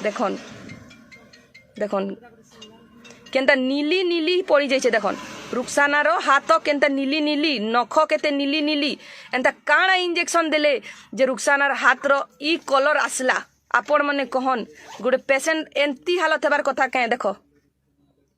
देखन देखन केनता नीली नीली पड़ी जाइछे। देखन रुक्सानार हाथ केनता नीली नीली, नख केते नीली नीली, एंता काଣା इंजेक्शन देले जे रुक्सानार हाथर ई कलर आसला। आपण मने कहन गोटे पेशेंट एंती हालत हेबार कथा कहे। देखो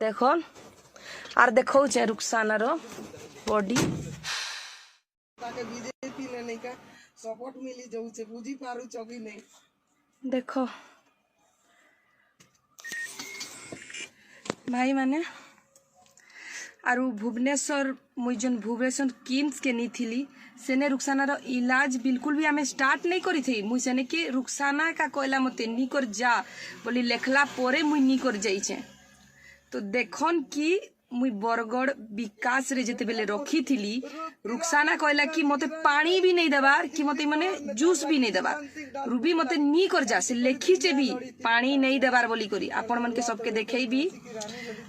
देखन आर देखौ छे रुक्सानार बॉडी ताके बीजेपी ने नहीं का सपोर्ट मिली जाऊ छे, बुझी पारू चगी नहीं। देखो भाई माने आरु भुवनेश्वर मुई जन भुवनेश्वर किम्स के नी थिली सेने रुक्सानार इलाज बिल्कुल भी आमे स्टार्ट नहीं करी थी। मुई सेने के रुक्साना का कहला मते नी कर जा बोली लेखला पोरे मुई नी कर जाइछे। तो देखन कि मुई बरगड़ विकास रे जेते बेले रखी थिली रुक्साना कहला कि मते पानी भी नहीं देबार कि मते माने जूस भी नहीं देबार। रूबी मते नी कर जा से लेखीचे भी पानी नहीं देबार बोली करी आपण मन के सबके देखई भी।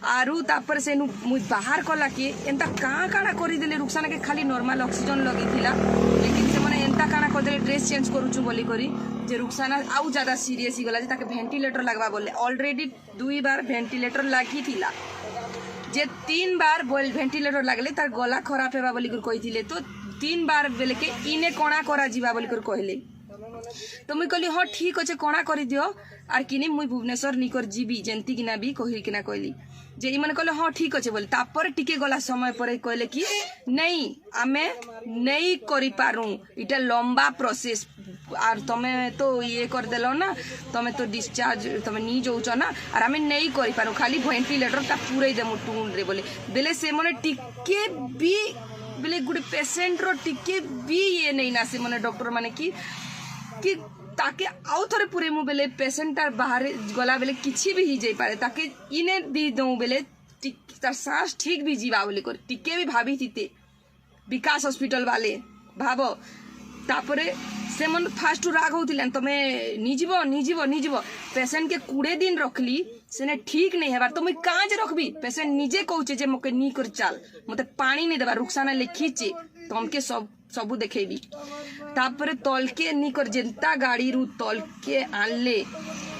आरु तापर से मुई बाहर कला कि एंता काଣା काଣା करी देले रुक्साना के खाली नॉर्मल ऑक्सीजन लगी थिला, लेकिन से माने एंता काଣା कर देले ड्रेस चेंज करूछु बोली करी जे रुक्साना आउ ज्यादा सीरियस ही गला जे ताके वेंटिलेटर लगवा बोले। ऑलरेडी 2 बार वेंटिलेटर लागी थिला जे 3 बार बोल वेंटिलेटर लागले तार गला खराब हेबा बोली कर कहिथिले। तो 3 बार बेले के इने कोणा करा जीवा बोली कर कहले। तो मुई कहली हाँ ठीक अच्छे कोणा करी दियो आर किनी मुई भुवनेश्वर निकर जीबी जेंती किना भी कहि किना कहली जे ई माने कहले हाँ ठीक अच्छे बोली। तापर टिके गला समय पर कहले कि नहीं आमे नहीं करि पारू, इटा लंबा प्रोसेस आर तमे तो ये कर देलो ना, तमे तो डिस्चार्ज तमे नी जाउछ ना आर आमे नहीं करि पारू, खाली वेंटिलेटर ता पूरे देमु टून रे बोले। बेले से मने टिके भी बेले गुडे पेशेंट रो टिके भी ये नहीं ना से मने डॉक्टर माने कि ताके आउ थरे पूरे मु बेले पेशेंट आर बाहर गला बेले किछि भी ही जाई पारे ताके इने दी दऊ बेले तार सांस ठीक भी जीवा बोले कर टिके भी भाभी थीते विकास हॉस्पिटल वाले भाबो। तापरे से मन फास्ट राग होतिले तमे निजीबो पेशेंट के 20 दिन रखली सेने ठीक नहीं हेबार। तो मुई काज रखबी पेशेंट निजे कहूचे जे मके नी कर चाल मते पानी नहीं देबा रुक्साना लिखीचे तमके सबू देखेबी। तापरे तलके नी कर जेंता गाड़ी रु तलके आनले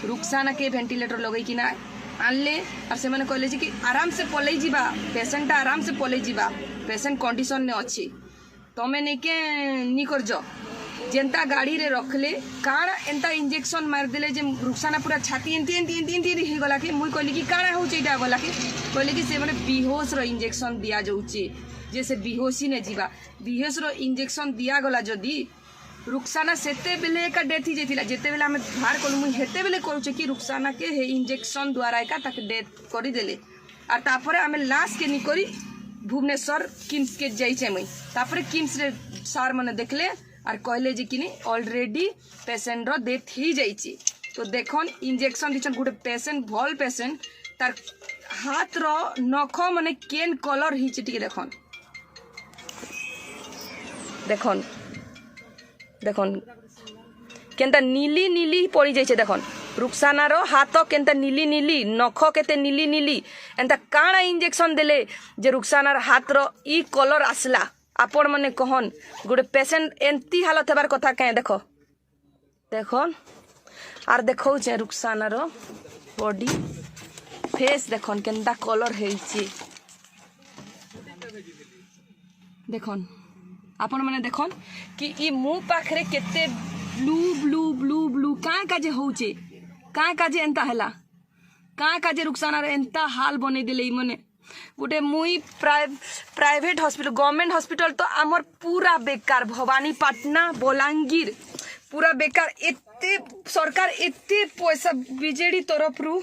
रुक्साना के वेंटिलेटर लगई कि ना आनले और से माने कहले कि आराम से पलई जीबा पेशेंट आराम से पलई जीबा पेशेंट कंडीशन ने अच्छी तमे नहीं के नी कर जो जेंता गाड़ी रे रखले काଣା एंता इंजेक्शन मार देले जे रुक्साना पूरा छाती एंती ही गला कि मुई कहली कि काଣା होचे इटा गला कि कहले कि से माने बेहोश रो इंजेक्शन दिया जाउचे जैसे बेहोशी ने जीवा बेहोश रो इंजेक्शन दिया गला जदी रुक्साना सेते बेले एका डेथ ही जेतिला जेते बेले हमें बाहर कलु मुई हेते बेले कहूचे कि रुक्साना के हे इंजेक्शन द्वारा एका ताके डेथ करी देले आ तापरे हमें लाश के नी करी भुवनेश्वर किम्स के जाइछे मुई। तापरे किम्स रे सार मने देखले और कहले जे कि ऑलरेडी पेशेंट रो डेथ ही जाइछी। तो देखन इंजेक्शन दिछन गुटे पेशेंट भल पेशेंट तार हाथ रो नख माने केन कलर हिचे टिके देखन देखन देखन केनता नीली नीली पड़ी जाइछे। देखन रुक्सानार हाथ केनता नीली नीली, नख केते नीली नीली, एंता काଣା इंजेक्शन देले जे रुक्सानार हाथर ई कलर आसला। आपण मने कहन गोटे पेशेंट एंती हालत हेबार कथा कहे। देखो देखन आर देखौ छे रुक्सानार बॉडी फेस देखन केनता कलर हेइछे। देखन आपण माने देखन कि ई मुंह पाखरे केते ब्लू ब्लू ब्लू ब्लू काजे होउचे काजे एंता हला काजे रुक्सानार एंता हाल बने देले ई मने गोटे मुई प्राइवेट हॉस्पिटल गवर्नमेंट हॉस्पिटल तो आमर पूरा बेकार भवानीपाटना बलांगीर पूरा बेकार एते सरकार एते पैसा बीजेडी तरफ रु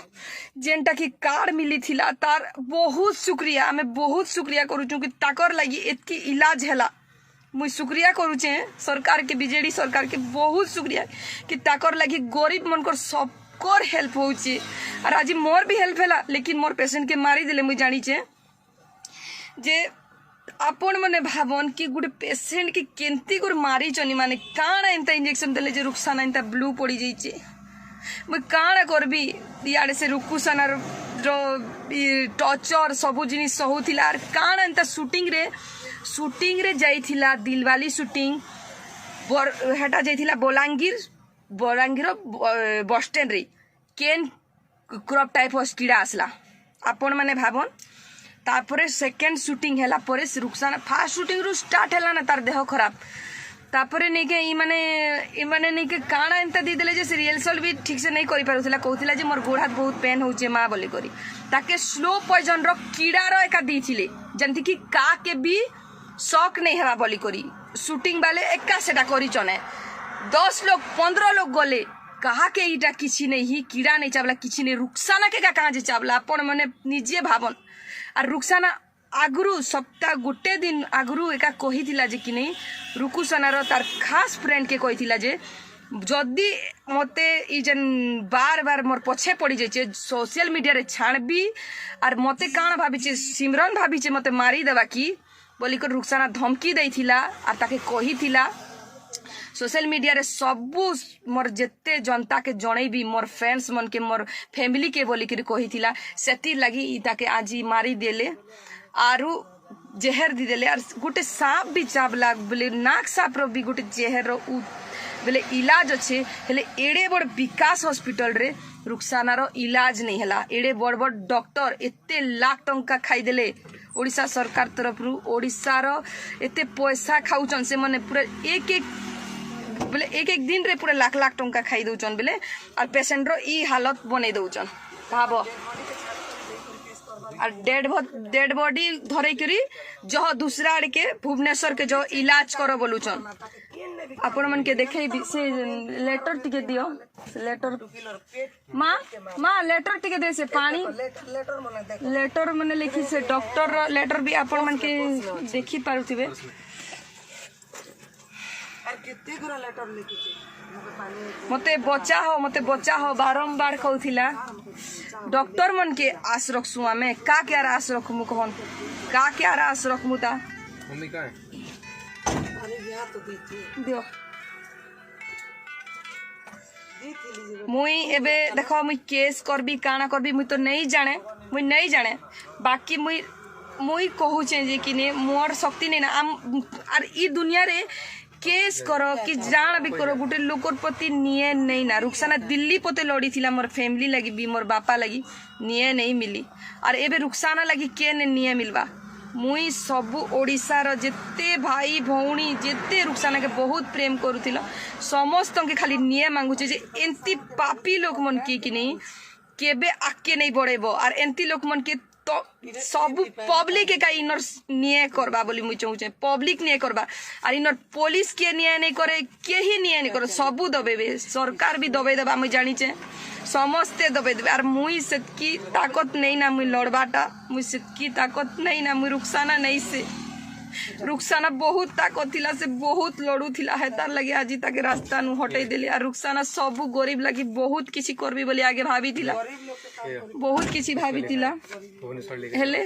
जेंटा की कार्ड मिली थिला तार बहुत शुक्रिया हमें बहुत शुक्रिया करूछु कि ताकर लगी एतकी इलाज हैला मुई शुक्रिया करूचे सरकार के बीजेडी सरकार के बहुत शुक्रिया कि ताकर लगी गरीब मनकर सबकर हेल्प होउचे और आज मोर भी हेल्प हैला लेकिन मोर पेशेंट के मारी देले मुई जानिचे जे आपण मने भावन कि गुटे पेशेंट के केंती गुर मारी चनी माने काଣା एंता इंजेक्शन देले जे रुक्साना एंता ब्लू पड़ी जाइचे मुई काଣା करबी इयाडे से रुकुसाना रो टॉर्चर सब जिनिस होथिला और काଣା एंता शूटिंग रे जाइथिला दिलवाली शूटिंग हेटा जाइथिला बलांगीर बस स्टैंड रे केन क्रॉप टाइप ऑफ कीड़ा आसला आपण माने भाबन तापरे सेकेंड शूटिंग हैला परे रुखसाना फास्ट शूटिंग रु स्टार्ट हैला ना तार देह खराब तापरे नहीं के ई माने नहीं के काना एंता दी देले जे रिहर्सल भी ठीक से नहीं करि पारुथिला कहथिला जे मोर गोड़ हाथ बहुत पेन होचे मां बोली करी ताके स्लो पॉइजन रो कीड़ा रो एका दीथिले जंती कि का के भी शॉक नहीं हवा बोली करी शूटिंग वाले एका सेटा करी चने 10 लोग 15 लोग गले कहा के इटा किछि नहीं ही कीड़ा नहीं चावला किछि नहीं रुखसाना के का कहा जे चावला अपन मने निजे भाबन और रुखसाना आगुरु सप्ताह गोटे दिन आगुरु एका कहिथिला जे कि नहीं रुकुसनार तार खास फ्रेंड के कहिथिला जे जदि मते ई जन बार बार मोर पछे पड़ी जाइए सोशल मीडिया रे छाड़बी और मते काण भाभी सिमरन भाभी मते मारी देवा की बोली कर रुखसाना धमकी देइथिला और ताके कहिथिला सोशल मीडिया रे सबू मोर जेते जनता के जनईबी मोर फ्रेंड्स मन के मोर फैमिली के बोली कर कहिथिला सेती लगी ई ताके आज मारी देले आरु जहर दी देले और गोटे सांप भी चावला बोले नाक सांप रो भी गोटे जहर रो बोले इलाज अच्छे हेले एड़े बड़ विकास हॉस्पिटल रे रुखसाना रो इलाज नहीं हैला एड़े बड़ बड़ डॉक्टर एते लाख टंका खाई देले ओडिशा सरकार तरफ रु ओडिशा रो एते पैसा खाउचन से माने पूरा एक बोले एक दिन रे पूरा लाख लाख टंका खाई दउचन बोले और पेशेंट रो ई हालत बनै दउचन भाबो और डेड बॉडी धरे करी जो दूसरा आड़ के भुवनेश्वर के जो इलाज करो बोलुचन आपण मन के देखे से लेटर टिके दियो लेटर माँ लेटर टिके दे से पानी लेटर मने लिखी से डॉक्टर लेटर भी आपण मन के देखी पारुथिबे मते बच्चा हो बारंबार कहूथिला डॉक्टर मन के आस रखसु आमे का क्या आस रखमु कहन का क्या आस रखमु ता मम्मी का अरे बियाह तो दियो मुई एबे देखो मुई केस करबी काना करबी मुई तो नहीं जाने बाकी मुई कहू छे जे कि ने मोर शक्ति नहीं ना और ई दुनिया रे केस करो कि जान भी करो गोटे लोकर प्रति निये नहीं ना रुखसाना दिल्ली पोते लड़ी थिला मोर फैमिली लगी भी मोर बापा लगी निये नहीं मिली और एबे रुखसाना लगी के ने निये मिलवा मुई सबु ओडिशा रो जेते भाई भौणी जेते रुखसाना के बहुत प्रेम करूथिला समस्त के खाली निये मांगु छे जे एंती पापी लोक मन की नहीं केबे आके नहीं बढ़ेबो और एंती लोक मन के तो सब पब्लिक का इनर न्याय करबा बोली मुई चाहूचे पब्लिक न्याय करबा और इनर पुलिस के न्याय नहीं करे के ही न्याय नहीं करे सबू दबेबे सरकार भी दबे देबा मुई जानिचे समस्ते दबे देबे और मुई सेतकी ताकत नहीं ना मुई लड़बाटा मुई सेतकी ताकत नहीं ना मुई रुखसाना नहीं से रुखसाना बहुत ताकत थिला से बहुत लड़ू थिला है तार लगे आज ताके रास्ता नु हटै देली और रुखसाना सबू गरीब लगी बहुत किसी करबी बोली आगे भाभी थिला बहुत किसी भाभी थिला हेले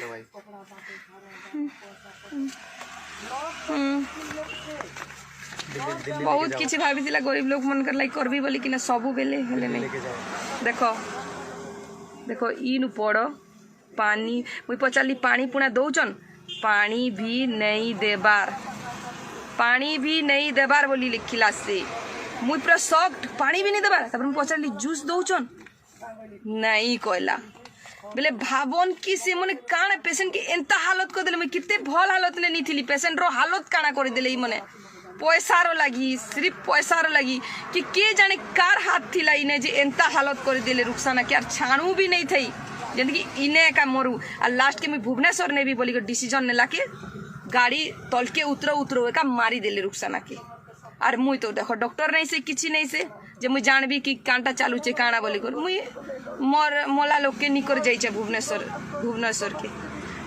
बहुत किसी भाभी थिला गरीब लोग मन कर लाई करबी बोली कि ना सबू बेले हेले नहीं देखो ई नु पड़ो पानी मुई पचाली पानी पुना दउचन पानी भी नहीं देबार बोली लिखिला से मुई पूरा सॉफ्ट पानी भी नहीं देबार तब पचाली जूस दउचन नहीं कहला बोले भाबन कि से मने काना पेशेंट के एंता हालत कर देले मैं कितने भल हालत ने नहीं थी पेशेंट रो हालत काना कर देले मने पैसारो लगी सिर्फ पैसारो लगी कि के जाने कार हाथ थिला इने जे एंता हालत कर देले रुखसाना के यार छाणू भी नहीं थई जिंदगी इने का मरू और लास्ट के मैं भुवनेश्वर ने भी बोली को डिसीजन ने लाके गाड़ी तल के उतरो का मारी देले रुखसाना के और मुई तो देखो डॉक्टर नहीं से किसी नहीं से जे मुई जानबी कि कांटा चालू छे काना बोली कर मुई मोर मोला लोग के निकर जाइछे भुवनेश्वर के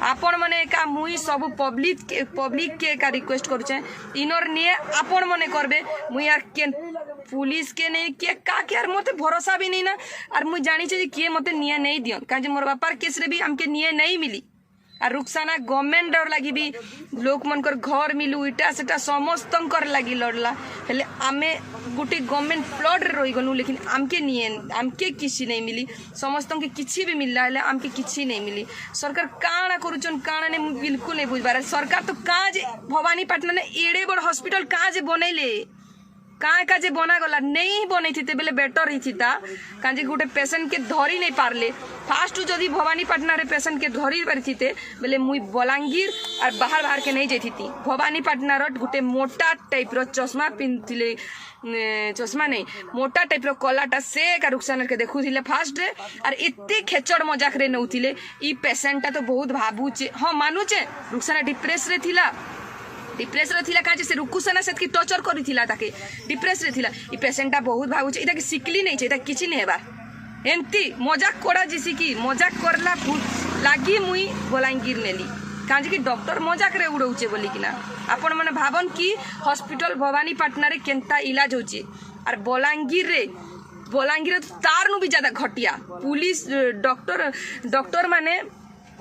आपण मने का मुई सब पब्लिक के का रिक्वेस्ट करूछे इनर निये आपण मने करबे मुई यार के पुलिस के नहीं के का के यार मते भरोसा भी नहीं ना और मुई जानी छे कि मते निये नहीं दियन काजे मोर बापार केस रे भी हमके निये नहीं मिली और रुखसाना गवर्नमेंट डर लगी भी लोक मनकर घर मिलू इटा सेटा समस्त कर लगी लड़ला हेले आमे गोटे गवर्नमेंट प्लॉट रे रही गनु लेकिन आमके किसी नहीं मिली समस्त के किसी भी मिलला हेले आमके किसी नहीं मिली सरकार काना करूचन काना ने बिल्कुल नहीं बुझबार सरकार तो का जे भवानीपाटना ने एड़े बड़ हॉस्पिटल का जे बनैले काँ का जे बना गला नहीं बनै थी बेले बेटर ही थी काजे गोटे पेशेंट के धरी नहीं पारले फास्ट जदि भवानीपाटना रे पेशेंट के धरी पारि थी बेले मुई बलांगीर और बाहर बाहर के नहीं जाती थी भवानीपाटना रो गोटे मोटा टाइप रो चश्मा पिंधले चश्मा नहीं मोटा टाइप रो कलाटा से का रुखसाना के देखुथिले फास्ट रे और एते खेचड़ मजाक रे नउथिले ई पेशेंट तो बहुत भाबुचे हाँ मानुचे रुखसाना डिप्रेस रे थिला काजे से रुकुसाना से टर्चर करिथिला ताके डिप्रेस रे थिला ई पेशेंट बहुत भाबुचे इता कि सिकली नहीं छै इता किछि नहीं हेबा एंती मजाक कोड़ा जिसी की मजाक करला लागी मुई बलांगीर नेली काजे कि डॉक्टर मजाक रे उड़ौचे बोली किना आपण माने भाबन कि हॉस्पिटल भवानीपाटना रे केनता इलाज होचे और बलांगीर तो तार नु भी ज्यादा घटिया पुलिस डॉक्टर माने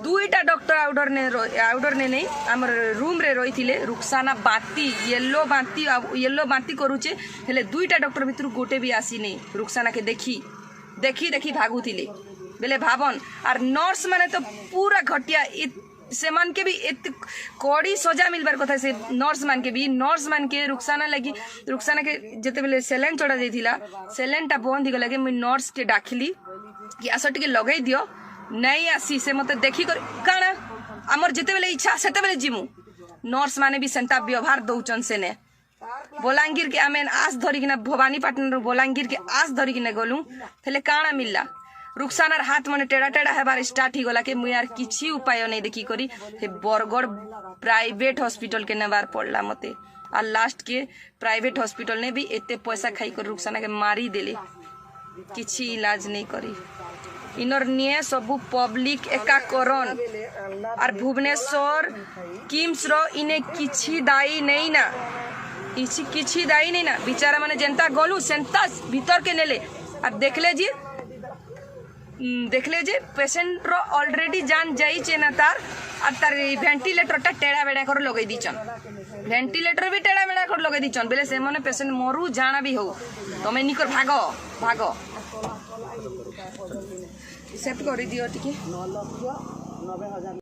दुईटा डॉक्टर आउडर ने नहीं आमर रूम रे रही थिले रुखसाना बाती येलो बाती करूचे हेले दुईटा डॉक्टर भितर गोटे भी आसी नहीं रुखसाना के देखी भागु थिले बेले भाबन और नर्स माने तो पूरा घटिया से मान के भी कड़ी सजा मिलबार कथा से नर्स मान के रुखसाना के जते बेले सेलेन चढ़ा जाइथिला सेलेनटा बंद ही गला के मैं नर्स के डाखली कि आस टिके लगै दियो नहीं आसी से मत देखी कर काना आमर जिते बेले इच्छा सेते बेले जिमु नर्स माने भी सेंता व्यवहार दउचन से ने बलांगीर के आमे आस धरी किना भवानीपाटना बलांगीर के आस धरी किना गलु थले काना मिलला रुखसानार हाथ मने टेढ़ा हेबार स्टार्ट ही गला के मुई यार किछि उपाय नहीं देखी करी हे बरगड़ प्राइवेट हॉस्पिटल के नेबार पड़ला मते आ लास्ट के प्राइवेट हॉस्पिटल ने भी एते पैसा खाई कर रुखसाना के मारी देले किछि इलाज नहीं करी इनर निये सबु पब्लिक एकाकरण और भुवनेश्वर किम्स रो इने किछि दाई नहीं ना किछि दाई नहीं ना बिचारा माने जनता गलु सेंता भीतर के नेले अब देखले जे पेशेंट रो ऑलरेडी जान जाई छे ना तार और तार वेंटिलेटर टा टेढ़ा बेड़ा कर लगै दिचन वेंटिलेटर भी टेढ़ा बेड़ा कर लगै दिचन बेले से माने पेशेंट मरु जाना भी हो तमे निकर भागो सेट कर दियो टिके 9,90,000